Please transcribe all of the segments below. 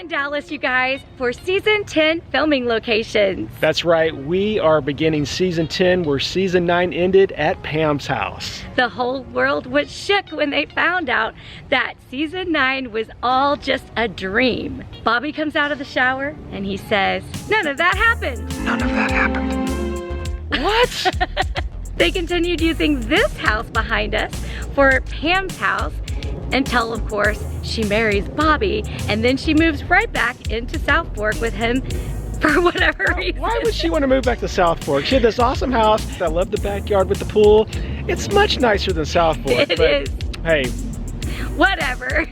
Dallas, you guys, for season 10 filming locations. That's right, we are beginning season 10 where season 9 ended at Pam's house. The whole world was shook when they found out that season 9 was all just a dream. Bobby comes out of the shower and he says, none of that happened. None of that happened. What? They continued using this house behind us for Pam's house until, of course, she marries Bobby, and then she moves right back into Southfork with him for whatever reason. Why would she want to move back to Southfork? She had this awesome house. I love the backyard with the pool. It's much nicer than Southfork. It is. Hey. Whatever.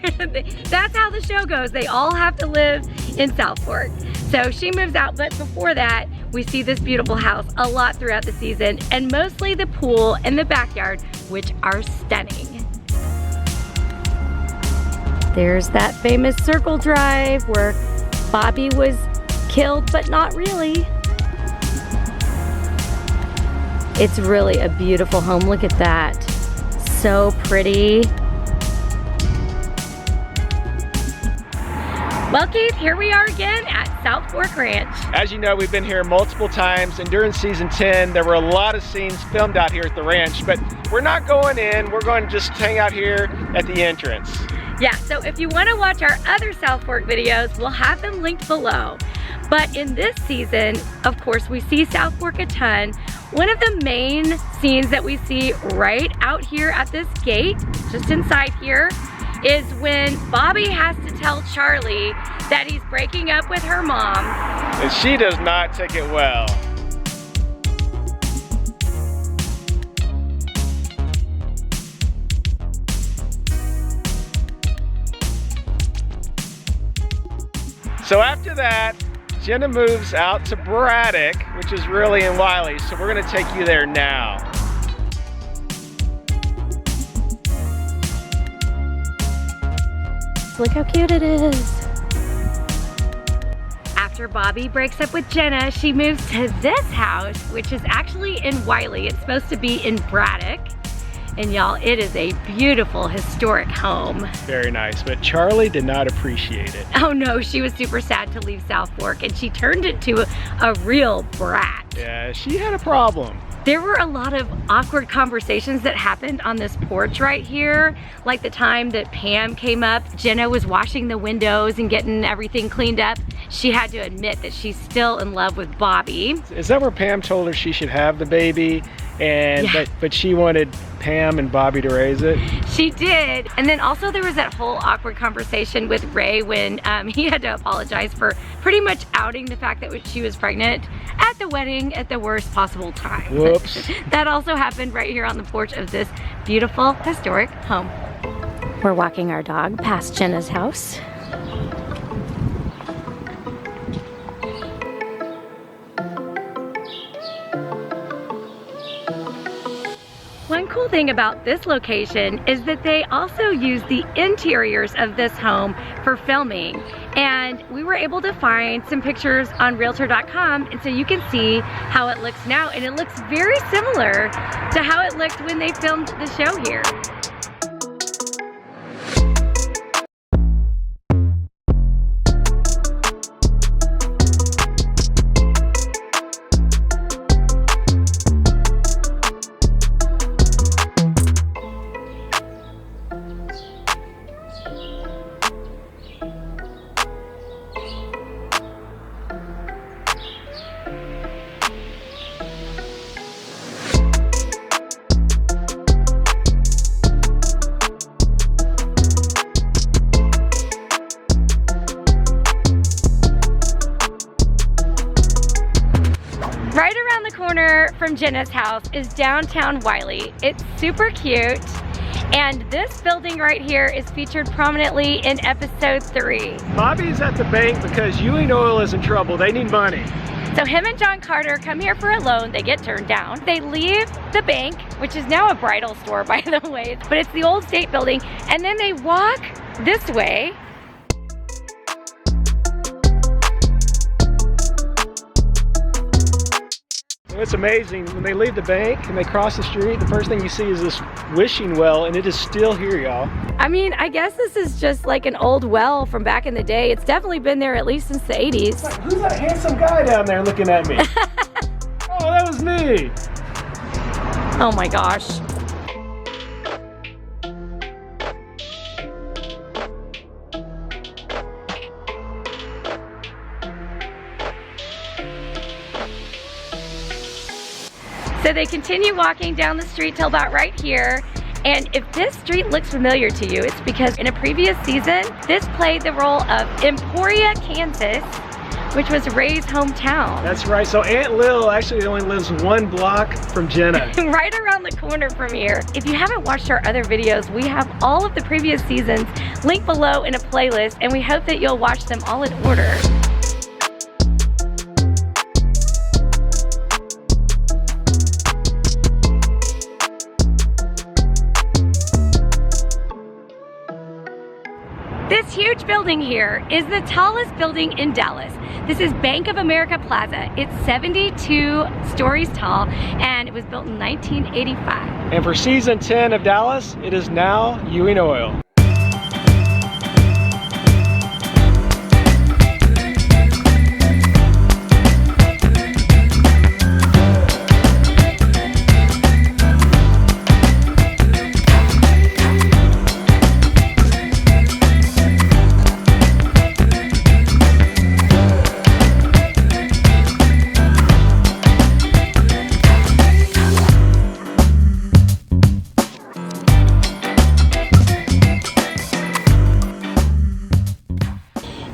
That's how the show goes. They all have to live in Southfork. So she moves out, but before that, we see this beautiful house a lot throughout the season, and mostly the pool and the backyard, which are stunning. There's that famous circle drive where Bobby was killed, but not really. It's really a beautiful home. Look at that. So pretty. Well, Keith, here we are again at Southfork Ranch. As you know, we've been here multiple times, and during season 10, there were a lot of scenes filmed out here at the ranch, but we're not going in. We're going to just hang out here at the entrance. Yeah, so if you want to watch our other Southfork videos, we'll have them linked below. But in this season, of course, we see Southfork a ton. One of the main scenes that we see right out here at this gate, just inside here, is when Bobby has to tell Charlie that he's breaking up with her mom. And she does not take it well. So after that, Jenna moves out to Braddock, which is really in Wylie, so we're gonna take you there now. Look how cute it is. After Bobby breaks up with Jenna, she moves to this house, which is actually in Wylie. It's supposed to be in Braddock. And y'all, it is a beautiful historic home. Very nice, but Charlie did not appreciate it. Oh no, she was super sad to leave Southfork, and she turned into a real brat. Yeah, she had a problem. There were a lot of awkward conversations that happened on this porch right here. Like the time that Pam came up, Jenna was washing the windows and getting everything cleaned up. She had to admit that she's still in love with Bobby. Is that where Pam told her she should have the baby? And yeah. but she wanted Pam and Bobby to raise it? She did. And then also there was that whole awkward conversation with Ray when he had to apologize for pretty much outing the fact that she was pregnant at the wedding at the worst possible time. Whoops. That also happened right here on the porch of this beautiful historic home. We're walking our dog past Jenna's house. One cool thing about this location is that they also use the interiors of this home for filming. And we were able to find some pictures on Realtor.com, and so you can see how it looks now, and it looks very similar to how it looked when they filmed the show here. Right around the corner from Jenna's house is downtown Wylie. It's super cute, and this building right here is featured prominently in episode 3. Bobby's at the bank because Ewing Oil is in trouble. They need money. So him and John Carter come here for a loan. They get turned down. They leave the bank, which is now a bridal store, by the way, but it's the old state building, and then they walk this way. It's amazing. When they leave the bank and they cross the street, the first thing you see is this wishing well, and it is still here, y'all. I mean, I guess this is just like an old well from back in the day. It's definitely been there at least since the 80s. Who's that handsome guy down there looking at me? Oh, that was me. Oh my gosh. So they continue walking down the street till about right here. And if this street looks familiar to you, it's because in a previous season, this played the role of Emporia, Kansas, which was Ray's hometown. That's right. So Aunt Lil actually only lives 1 block from Jenna. Right around the corner from here. If you haven't watched our other videos, we have all of the previous seasons linked below in a playlist, and we hope that you'll watch them all in order. This huge building here is the tallest building in Dallas. This is Bank of America Plaza. It's 72 stories tall, and it was built in 1985. And for season 10 of Dallas, it is now Ewing Oil.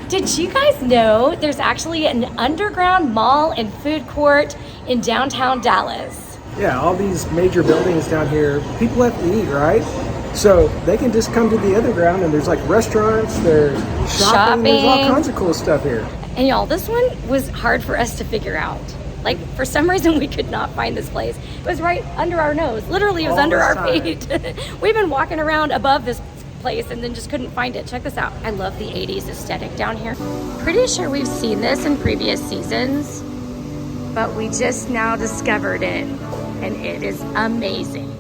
Did you guys know there's actually an underground mall and food court in downtown Dallas? Yeah, all these major buildings down here, people have to eat, right? So they can just come to the underground, and there's like restaurants, there's shopping, there's all kinds of cool stuff here. And y'all, this one was hard for us to figure out. Like, for some reason, we could not find this place. It was right under our nose. Literally, it was under our feet. We've been walking around above this place and then just couldn't find it. Check this out. I love the 80s aesthetic down here. Pretty sure we've seen this in previous seasons, but we just now discovered it, and it is amazing.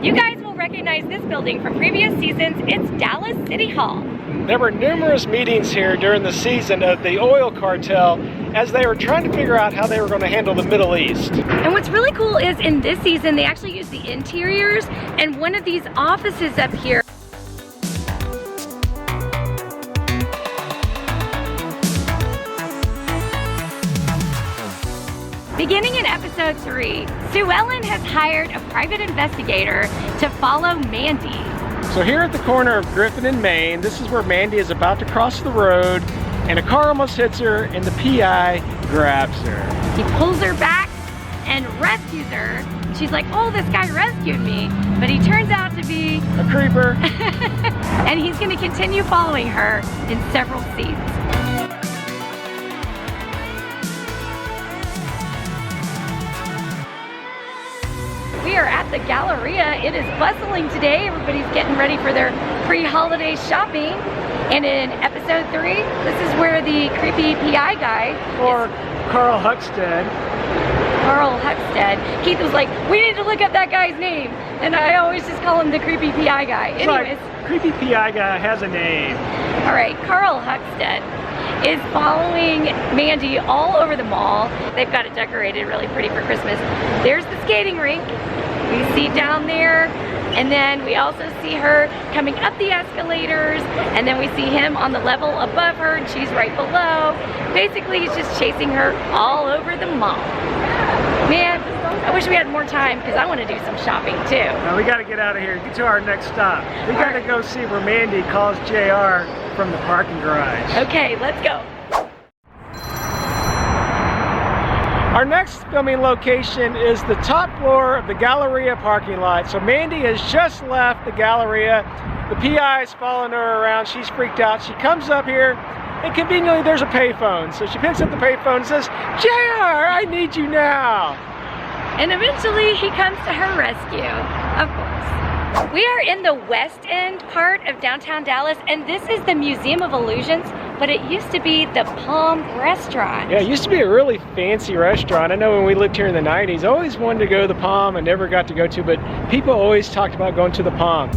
You guys will recognize this building from previous seasons. It's Dallas City Hall. There were numerous meetings here during the season of the oil cartel as they were trying to figure out how they were going to handle the Middle East. And what's really cool is in this season, they actually used the interiors and one of these offices up here. Beginning in episode 3, Sue Ellen has hired a private investigator to follow Mandy. So here at the corner of Griffin and Main, this is where Mandy is about to cross the road, and a car almost hits her, and the PI grabs her. He pulls her back and rescues her. She's like, oh, this guy rescued me, but he turns out to be a creeper. And he's gonna continue following her in several scenes. We are at the Galleria. It is bustling today. Everybody's getting ready for their pre-holiday shopping. And in episode 3, this is where the creepy PI guy, or Carl Huckstead. Keith was like, we need to look up that guy's name. And I always just call him the creepy PI guy. Anyways. Like, creepy PI guy has a name. All right, Carl Huckstead is following Mandy all over the mall. They've got it decorated really pretty for Christmas. There's the skating rink. We see down there And then we also see her coming up the escalators, and then we see him on the level above her, and she's right below. Basically, he's just chasing her all over the mall. Man, I wish we had more time because I want to do some shopping too. Now we got to get out of here. Get to our next stop. We got to go see where Mandy calls JR from the parking garage. Okay, let's go. Our next filming location is the top floor of the Galleria parking lot. So Mandy has just left the Galleria. The PI is following her around. She's freaked out. She comes up here, and conveniently there's a payphone. So she picks up the payphone and says, JR, I need you now. And eventually he comes to her rescue, of course. We are in the West End part of downtown Dallas, and this is the Museum of Illusions, but it used to be the Palm Restaurant. Yeah, it used to be a really fancy restaurant. I know when we lived here in the 90s, I always wanted to go to the Palm and never got to go to, but people always talked about going to the Palm.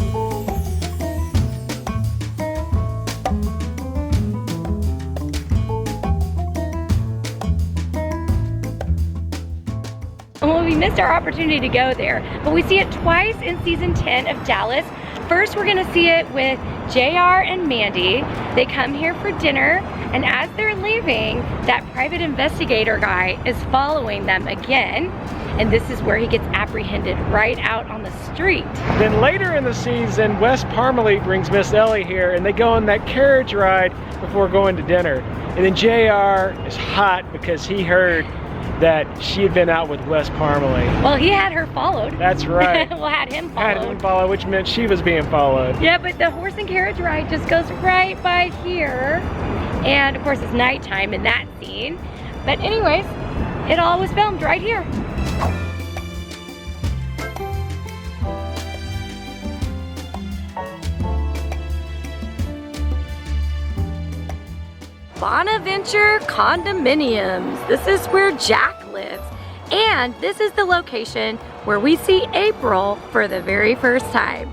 Well, we missed our opportunity to go there, but we see it twice in season 10 of Dallas. First, we're gonna see it with JR and Mandy. They come here for dinner, and as they're leaving, that private investigator guy is following them again, and this is where he gets apprehended, right out on the street. Then later in the season, Wes Parmalee brings Miss Ellie here, and they go on that carriage ride before going to dinner. And then JR is hot because he heard that she had been out with Wes Parmalee. Well, he had her followed. That's right. Well, had him followed. Had him followed, which meant she was being followed. Yeah, but the horse and carriage ride just goes right by here. And of course it's nighttime in that scene. But anyways, it all was filmed right here. Bonaventure Condominiums. This is where Jack lives. And this is the location where we see April for the very first time.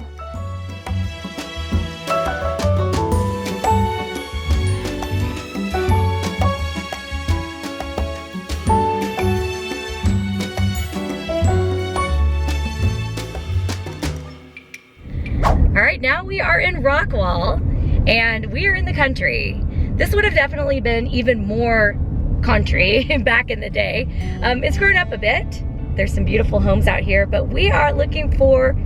All right, now we are in Rockwall, and we are in the country. This would have definitely been even more country back in the day. It's grown up a bit. There's some beautiful homes out here, but we are looking for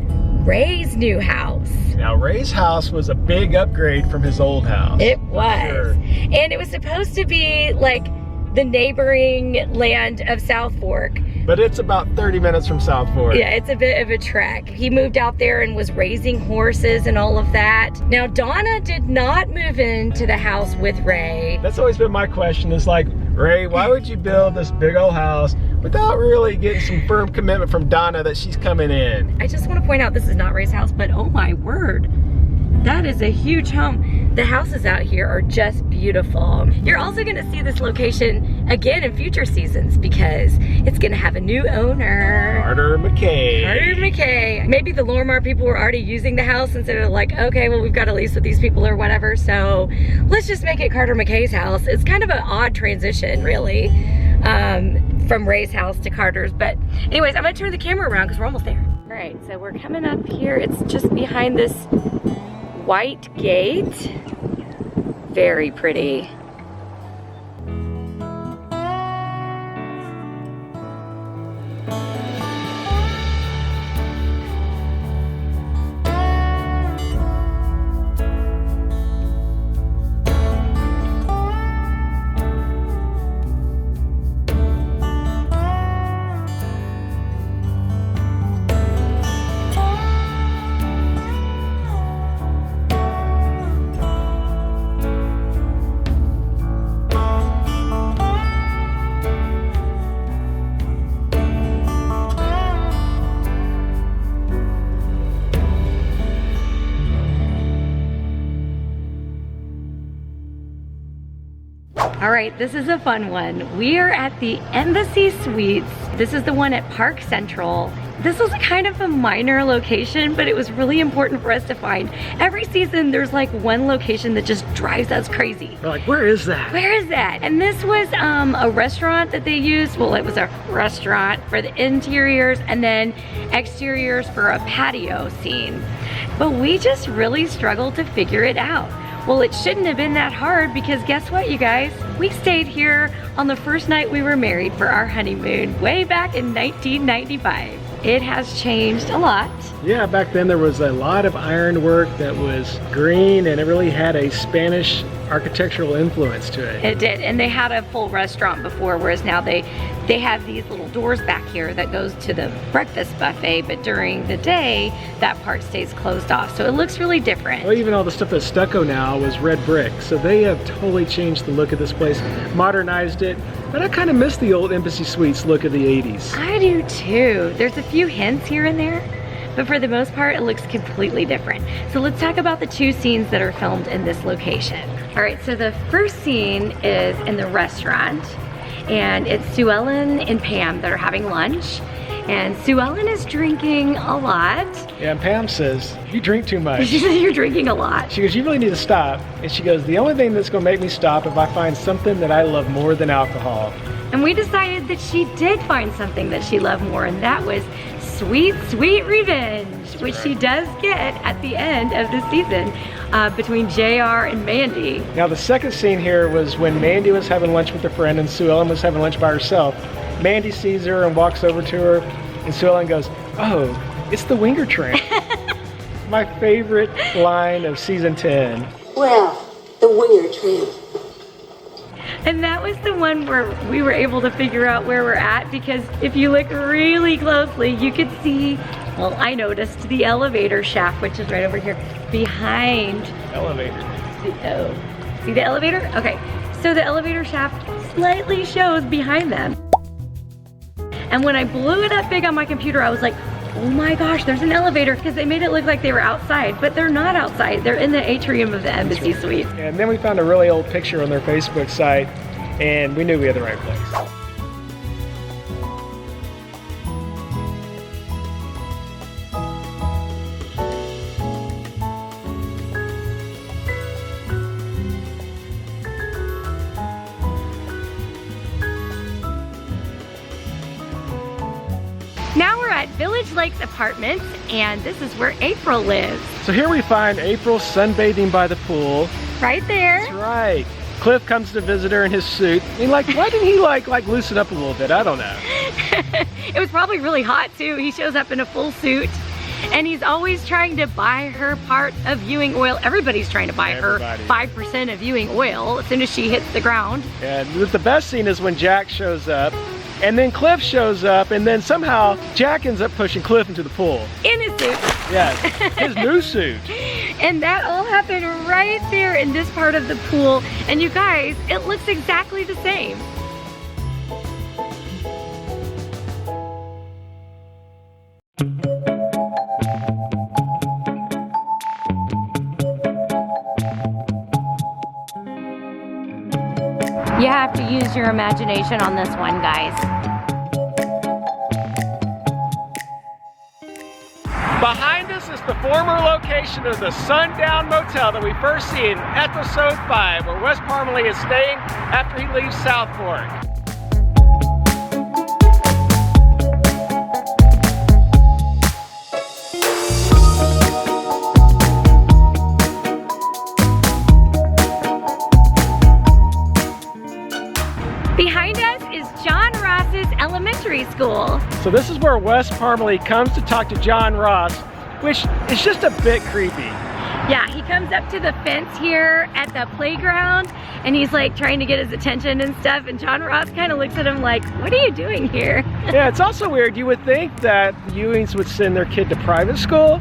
Ray's new house. Now, Ray's house was a big upgrade from his old house. It was. Sure. And it was supposed to be like the neighboring land of Southfork. But it's about 30 minutes from Southfork. Yeah, it's a bit of a trek. He moved out there and was raising horses and all of that. Now, Donna did not move into the house with Ray. That's always been my question, is like, Ray, why would you build this big old house without really getting some firm commitment from Donna that she's coming in? I just want to point out this is not Ray's house, but oh my word. That is a huge home. The houses out here are just beautiful. You're also gonna see this location again in future seasons because it's gonna have a new owner. Carter McKay. Carter McKay. Maybe the Lormar people were already using the house instead of like, okay, well, we've got a lease with these people or whatever, so let's just make it Carter McKay's house. It's kind of an odd transition, really, from Ray's house to Carter's. But anyways, I'm gonna turn the camera around because we're almost there. All right, so we're coming up here. It's just behind this white gate. Very pretty. All right, this is a fun one. We are at the Embassy Suites. This is the one at Park Central this was kind of a minor location, but it was really important for us to find. Every season, there's like one location that just drives us crazy. We're like, where is that? Where is that? And this was a restaurant that they used. Well, it was a restaurant for the interiors and then exteriors for a patio scene. But we just really struggled to figure it out. Well, it shouldn't have been that hard because guess what, you guys? We stayed here on the first night we were married for our honeymoon way back in 1995. It has changed a lot. Yeah, back then there was a lot of ironwork that was green and it really had a Spanish architectural influence to it. It did, and they had a full restaurant before, whereas now they have these little doors back here that goes to the breakfast buffet, but during the day, that part stays closed off. So it looks really different. Well, even all the stuff that's stucco now was red brick. So they have totally changed the look of this place, modernized it. But I kind of miss the old Embassy Suites look of the 80s. I do too. There's a few hints here and there, but for the most part, it looks completely different. So let's talk about the two scenes that are filmed in this location. All right, so the first scene is in the restaurant, and it's Sue Ellen and Pam that are having lunch. And Sue Ellen is drinking a lot. Yeah, and Pam says, you drink too much. She says, you're drinking a lot. She goes, you really need to stop. And she goes, the only thing that's gonna make me stop if I find something that I love more than alcohol. And we decided that she did find something that she loved more, and that was sweet, sweet revenge, which she does get at the end of the season between JR and Mandy. Now the second scene here was when Mandy was having lunch with a friend and Sue Ellen was having lunch by herself. Mandy sees her and walks over to her, and Sue Ellen goes, oh, it's the Winger Train. My favorite line of season 10. Well, the Winger Train. And that was the one where we were able to figure out where we're at, because if you look really closely, you could see, well, I noticed the elevator shaft, which is right over here behind. Elevator. Oh, see the elevator? Okay, so the elevator shaft slightly shows behind them. And when I blew it up big on my computer, I was like, oh my gosh, there's an elevator, because they made it look like they were outside, but they're not outside. They're in the atrium of the Embassy Suite. And then we found a really old picture on their Facebook site, and we knew we had the right place. Now we're at Village Lakes Apartments, and this is where April lives. So here we find April sunbathing by the pool. Right there. That's right. Cliff comes to visit her in his suit. I mean, like, why didn't he like loosen up a little bit? I don't know. It was probably really hot too. He shows up in a full suit, and he's always trying to buy her part of Ewing oil. Everybody's trying to buy her 5% of Ewing oil as soon as she hits the ground. And the best scene is when Jack shows up, and then Cliff shows up, and then somehow Jack ends up pushing Cliff into the pool. In his suit. Yes, his new suit. And that all happened right there in this part of the pool. And you guys, it looks exactly the same. You have to use your imagination on this one, guys. Behind us is the former location of the Sundown Motel that we first see in episode 5, where Wes Parmalee is staying after he leaves Southfork. Behind us is John Ross's elementary school. So this is where Wes Parmalee comes to talk to John Ross, which is just a bit creepy. Yeah, he comes up to the fence here at the playground, and he's like trying to get his attention and stuff, and John Ross kind of looks at him like, what are you doing here? Yeah, it's also weird. You would think that the Ewings would send their kid to private school,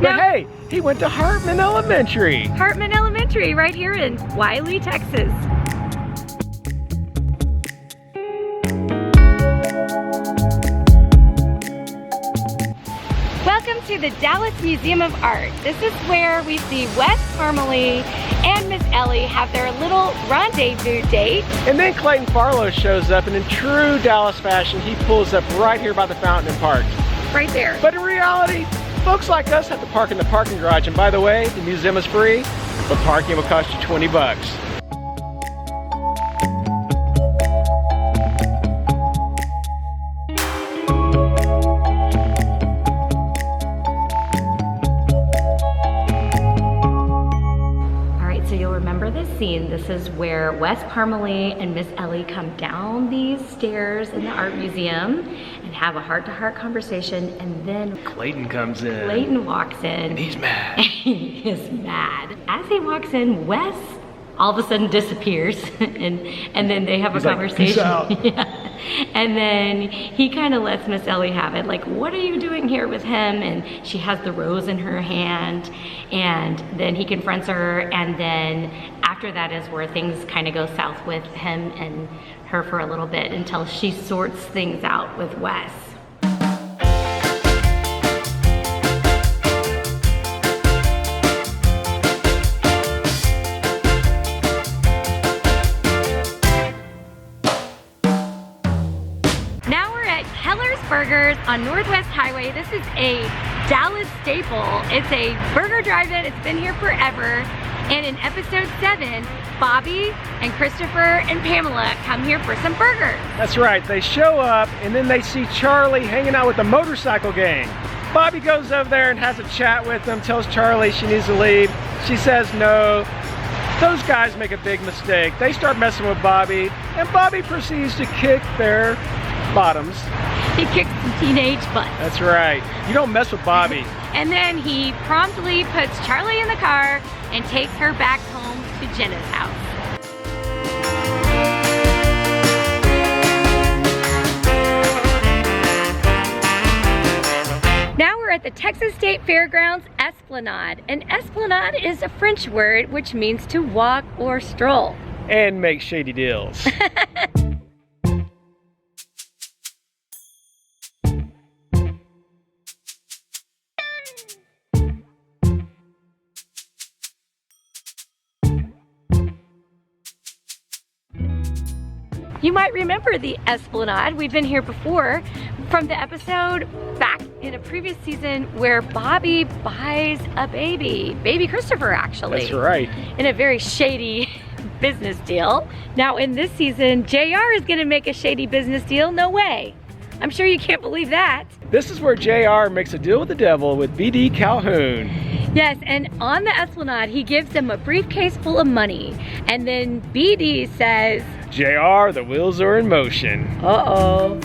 but No. hey, he went to Hartman Elementary. Hartman Elementary right here in Wylie, Texas. Welcome to the Dallas Museum of Art. This is where we see Wes Parmalee and Miss Ellie have their little rendezvous date. And then Clayton Farlow shows up, and in true Dallas fashion, he pulls up right here by the fountain and parks. right there. But in reality, folks like us have to park in the parking garage. And by the way, the museum is free, but parking will cost you 20 bucks. Scene. This is where Wes Parmalee and Miss Ellie come down these stairs in the art museum and have a heart-to-heart conversation, and then Clayton comes in. Clayton walks in. And he's mad. He is mad. As he walks in, Wes all of a sudden disappears and then they have a conversation. Like, peace out. Yeah. And then he kind of lets Miss Ellie have it, like, what are you doing here with him? And she has the rose in her hand, and then he confronts her, and then after that is where things kind of go south with him and her for a little bit until she sorts things out with Wes. Burgers on Northwest Highway. This is a Dallas staple. It's a burger drive-in. It's been here forever. And in episode 7, Bobby and Christopher and Pamela come here for some burgers. That's right. They show up and then they see Charlie hanging out with the motorcycle gang. Bobby goes over there and has a chat with them, tells Charlie she needs to leave. She says no. Those guys make a big mistake. They start messing with Bobby, and Bobby proceeds to kick their bottoms. He kicks some teenage butts. That's right. You don't mess with Bobby. And then he promptly puts Charlie in the car and takes her back home to Jenna's house. Now we're at the Texas State Fairgrounds Esplanade. And Esplanade is a French word which means to walk or stroll. And make shady deals. You might remember the Esplanade. We've been here before from the episode back in a previous season where Bobby buys a baby Christopher actually. That's right. In a very shady business deal. Now in this season, JR is gonna make a shady business deal. No way. I'm sure you can't believe that. This is where JR makes a deal with the devil with BD Calhoun. Yes, and on the Esplanade, he gives them a briefcase full of money. And then BD says, JR, the wheels are in motion. Uh-oh.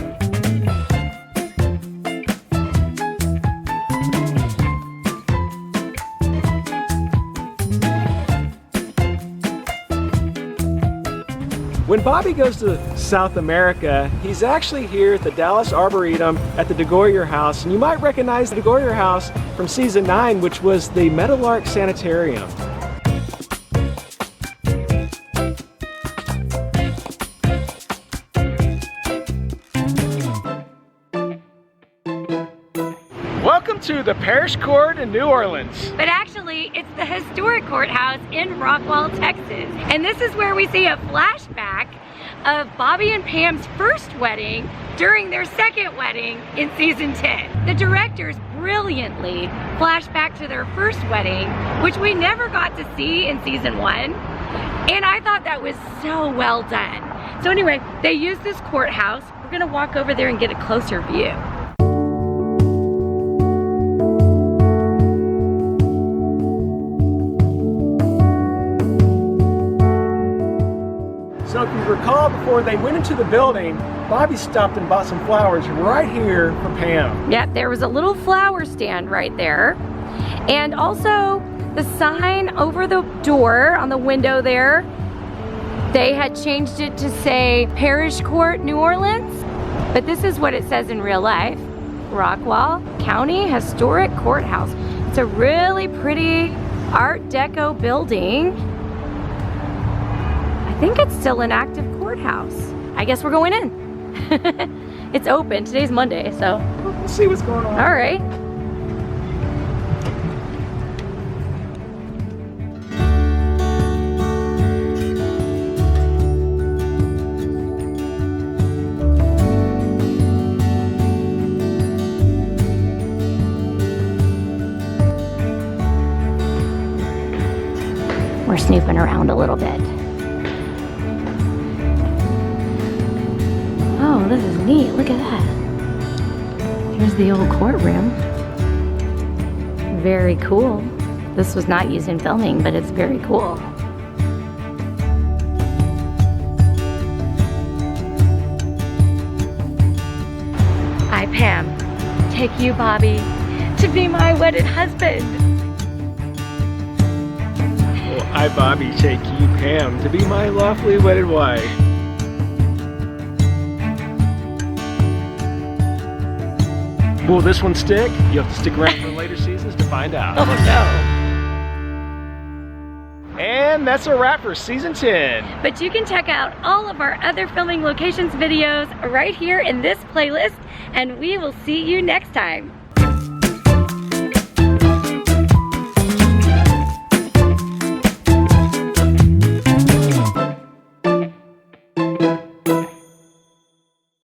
When Bobby goes to South America, he's actually here at the Dallas Arboretum at the DeGoyer House. And you might recognize the DeGoyer House from season 9, which was the Meadowlark Sanitarium. Welcome to the Parish Court in New Orleans. But actually, it's the historic courthouse in Rockwall, Texas. And this is where we see a flashback of Bobby and Pam's first wedding during their second wedding in season 10. The directors brilliantly flash back to their first wedding, which we never got to see in season 1. And I thought that was so well done. So anyway, they use this courthouse. We're gonna walk over there and get a closer view. So if you recall, before they went into the building, Bobby stopped and bought some flowers right here for Pam. Yep, there was a little flower stand right there. And also the sign over the door on the window there, they had changed it to say Parish Court, New Orleans. But this is what it says in real life. Rockwall County Historic Courthouse. It's a really pretty Art Deco building. I think it's still an active courthouse. I guess we're going in. It's open. Today's Monday, so. We'll see what's going on. All right. jumping around a little bit. Oh, this is neat. Look at that. Here's the old courtroom. Very cool. This was not used in filming, but it's very cool. I, Pam, take you, Bobby, to be my wedded husband. Well, I, Bobby, take you, Pam, to be my lawfully wedded wife. Will this one stick? You have to stick around for later seasons to find out. Oh no. And that's a wrap for season 10. But you can check out all of our other filming locations videos right here in this playlist, and we will see you next time.